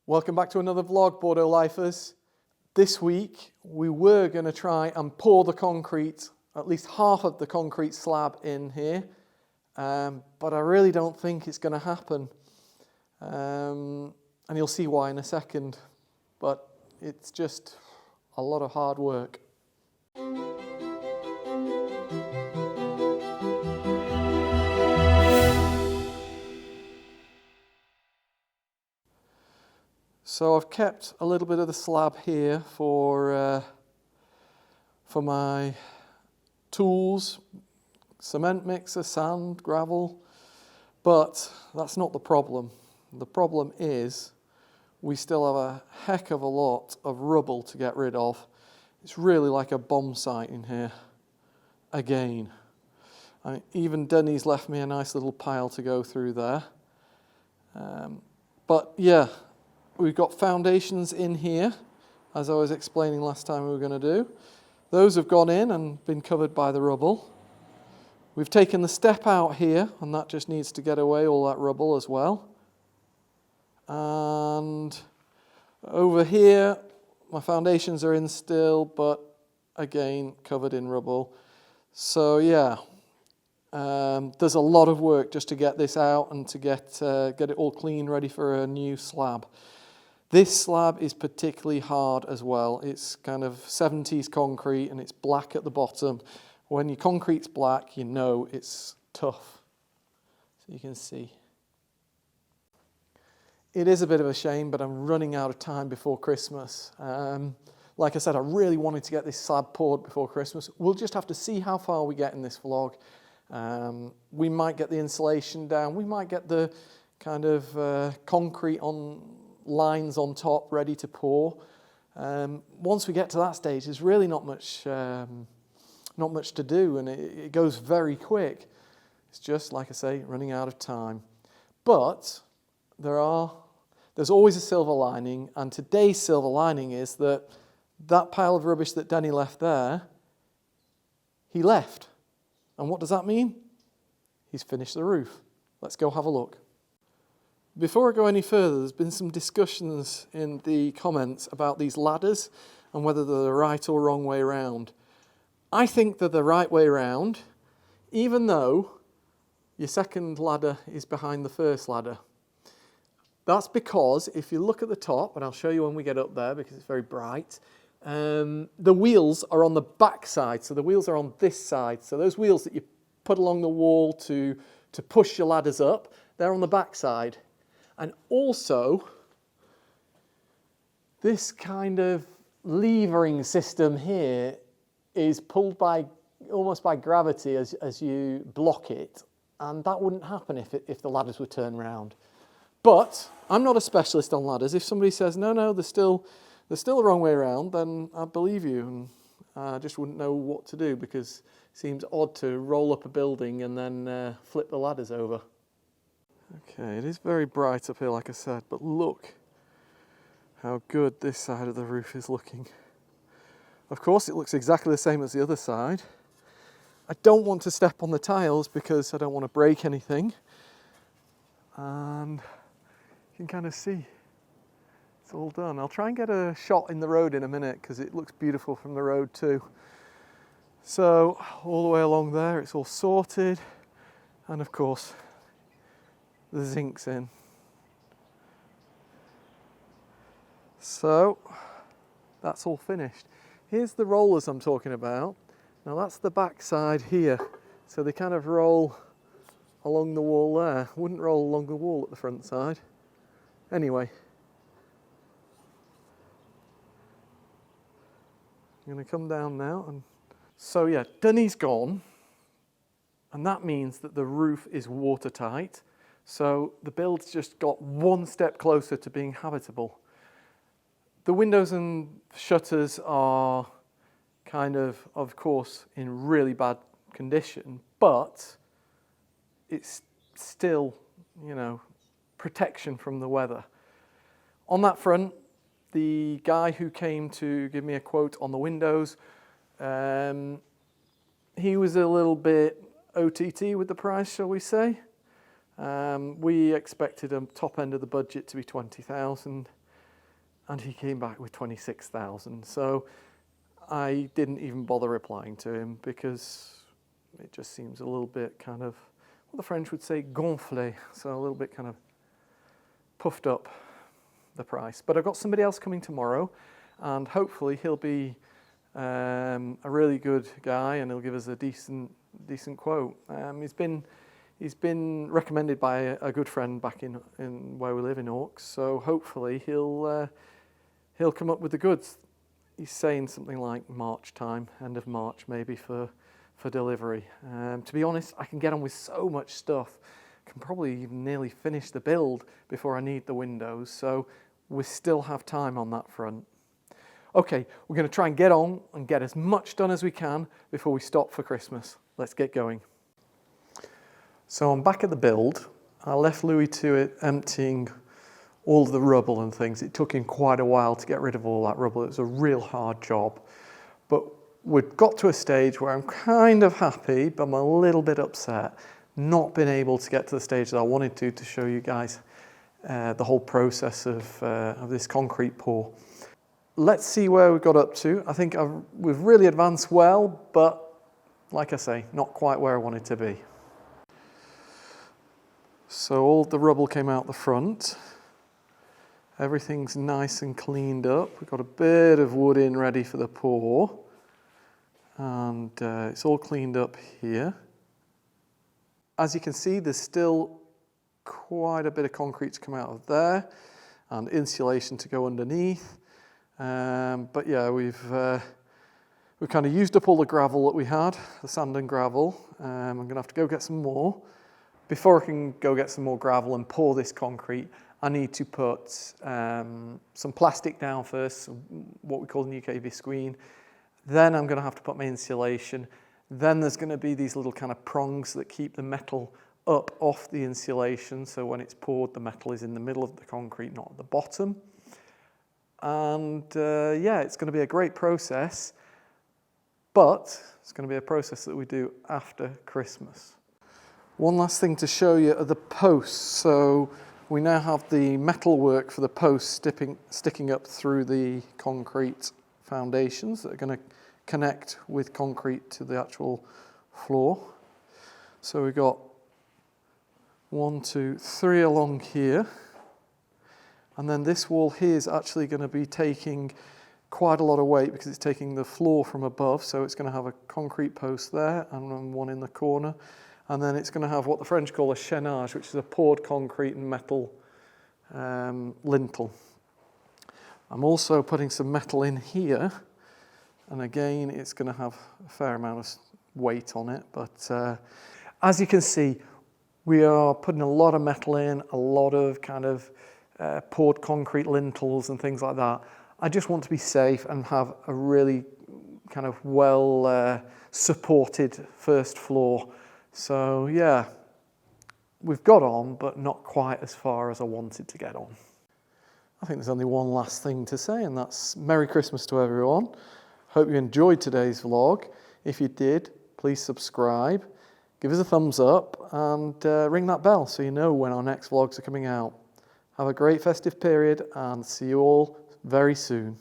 Welcome back to another vlog, Bordeaux Lifers. This week we were going to try and pour the concrete, at least half of the concrete slab in here, but I really don't think it's going to happen. And you'll see why in a second, but it's just a lot of hard work. So I've kept a little bit of the slab here for my tools, cement mixer, sand, gravel, but that's not the problem. The problem is we still have a heck of a lot of rubble to get rid of. It's really like a bomb site in here, again. Even Denny's left me a nice little pile to go through there. But yeah. We've got foundations in here, as I was explaining last time we were going to do. Those have gone in and been covered by the rubble. We've taken the step out here, and that just needs to get away, all that rubble as well. And over here, my foundations are in still, but again, covered in rubble. So yeah, there's a lot of work just to get this out and to get it all clean, ready for a new slab. This slab is particularly hard as well. It's kind of 70s concrete and it's black at the bottom. When your concrete's black, you know it's tough. So you can see. It is a bit of a shame, but I'm running out of time before Christmas. Like I said, I really wanted to get this slab poured before Christmas. We'll just have to see how far we get in this vlog. We might get the insulation down. We might get the kind of concrete on lines on top ready to pour. Once we get to that stage, there's really not much to do, and it goes very quick. It's just, like I say, running out of time. But there's always a silver lining, and today's silver lining is that pile of rubbish that Danny left there, he left. And what does that mean? He's finished the roof. Let's go have a look. Before I go any further, there's been some discussions in the comments about these ladders and whether they're the right or wrong way around. I think they're the right way around, even though your second ladder is behind the first ladder. That's because if you look at the top, and I'll show you when we get up there because it's very bright, the wheels are on the back side, so the wheels are on this side. So those wheels that you put along the wall to push your ladders up, they're on the back side. And also, this kind of levering system here is pulled almost by gravity as you block it, and that wouldn't happen if the ladders were turned round. But I'm not a specialist on ladders. If somebody says no, they're still the wrong way around, then I believe you, and I just wouldn't know what to do because it seems odd to roll up a building and then flip the ladders over. Okay, it is very bright up here, like I said, but look how good this side of the roof is looking. Of course, it looks exactly the same as the other side. I don't want to step on the tiles because I don't want to break anything. And you can kind of see it's all done. I'll try and get a shot in the road in a minute because it looks beautiful from the road too. So all the way along there, it's all sorted. And of course, the zinc's in. So that's all finished. Here's the rollers I'm talking about. Now that's the back side here. So they kind of roll along the wall there. Wouldn't roll along the wall at the front side. Anyway. I'm going to come down now. And so yeah, Dunny's gone. And that means that the roof is watertight. So the build's just got one step closer to being habitable. The windows and shutters are kind of course, in really bad condition, but it's still, protection from the weather. On that front, the guy who came to give me a quote on the windows, he was a little bit OTT with the price, shall we say. We expected a top end of the budget to be 20,000. and he came back with 26,000. So I didn't even bother replying to him because it just seems a little bit kind of, what the French would say, gonflé, so a little bit kind of puffed up, the price. But I've got somebody else coming tomorrow, and hopefully he'll be a really good guy, and he'll give us a decent quote. He's been recommended by a good friend back in where we live in Orcs, so hopefully he'll come up with the goods. He's saying something like March time, end of March maybe for delivery. To be honest, I can get on with so much stuff. I can probably even nearly finish the build before I need the windows, so we still have time on that front. Okay, we're going to try and get on and get as much done as we can before we stop for Christmas. Let's get going. So I'm back at the build. I left Louis to it emptying all of the rubble and things. It took him quite a while to get rid of all that rubble. It was a real hard job. But we've got to a stage where I'm kind of happy, but I'm a little bit upset. Not been able to get to the stage that I wanted to show you guys the whole process of this concrete pour. Let's see where we got up to. I think we've really advanced well, but like I say, not quite where I wanted to be. So all the rubble came out the front. Everything's nice and cleaned up. We've got a bit of wood in ready for the pour. And it's all cleaned up here. As you can see, there's still quite a bit of concrete to come out of there and insulation to go underneath. But yeah, we've kind of used up all the gravel that we had, the sand and gravel. I'm going to have to go get some more. Before I can go get some more gravel and pour this concrete, I need to put some plastic down first, what we call in the UK visqueen. Then I'm going to have to put my insulation. Then there's going to be these little kind of prongs that keep the metal up off the insulation. So when it's poured, the metal is in the middle of the concrete, not at the bottom. And yeah, it's going to be a great process, but it's going to be a process that we do after Christmas. One last thing to show you are the posts. So we now have the metal work for the posts sticking up through the concrete foundations that are going to connect with concrete to the actual floor. So we've got 1, 2, 3 along here. And then this wall here is actually going to be taking quite a lot of weight because it's taking the floor from above. So it's going to have a concrete post there and one in the corner. And then it's going to have what the French call a chaînage, which is a poured concrete and metal lintel. I'm also putting some metal in here. And again, it's going to have a fair amount of weight on it. But as you can see, we are putting a lot of metal in, a lot of kind of poured concrete lintels and things like that. I just want to be safe and have a really kind of well supported first floor. So yeah, we've got on, but not quite as far as I wanted to get on. I think there's only one last thing to say, and that's Merry Christmas to everyone. Hope you enjoyed today's vlog. If you did, please subscribe, give us a thumbs up, and ring that bell so you know when our next vlogs are coming out. Have a great festive period, and see you all very soon.